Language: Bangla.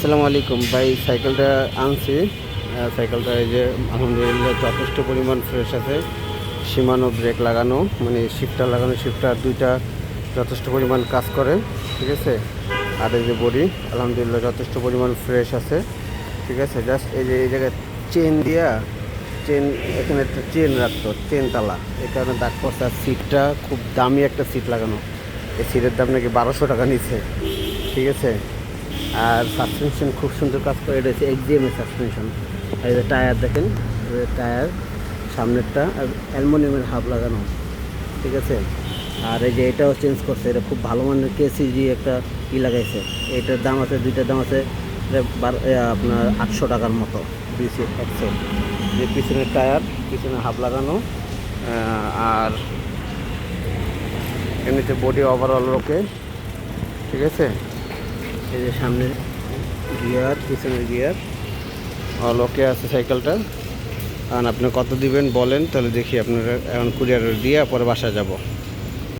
আসসালামু আলাইকুম ভাই, সাইকেলটা আনছি। সাইকেলটা এই যে আলহামদুলিল্লাহ যথেষ্ট পরিমাণ ফ্রেশ আছে। সীমানো ব্রেক লাগানো, মানে শিফটার লাগানো, শিফটার দুইটা যথেষ্ট পরিমাণ কাজ করে, ঠিক আছে। আর এই যে বডি আলহামদুলিল্লাহ যথেষ্ট পরিমাণ ফ্রেশ আছে, ঠিক আছে। জাস্ট এই যে এই জায়গায় চেন দিয়া, চেন এখানে একটা চেন রাখতো, চেন তালা, এই কারণে দাগ পড়ছে। আর সিটটা খুব দামি একটা সিট লাগানো, এই সিটের দাম নাকি 1200 টাকা নিচ্ছে, ঠিক আছে। আর সাসপেনশন খুব সুন্দর কাজ করে, এটা হচ্ছে এক্সিএমের সাসপেনশন। আর এই যে টায়ার দেখেন, টায়ার সামনেরটা আর অ্যালুমিনিয়ামের হাব লাগানো, ঠিক আছে। আর এই যে এটাও চেঞ্জ করছে, এটা খুব ভালো মানের কেসিজি একটা লাগাইছে। এটার দাম আছে, দুইটার দাম আছে আপনার 800 টাকার মতো, দুইশো 100। যে পিছনের টায়ার, পিছনে হাব লাগানো, আর এমনিতে বডি ওভারঅল ওকে, ঠিক আছে। এই যে সামনের গিয়ার, পিছনের গিয়ার অল ওকে আছে সাইকেলটা। আর আপনি কত দিবেন বলেন, তাহলে দেখি আপনারা এখন কুরিয়ার দিয়ে পরে বাসায় যাব।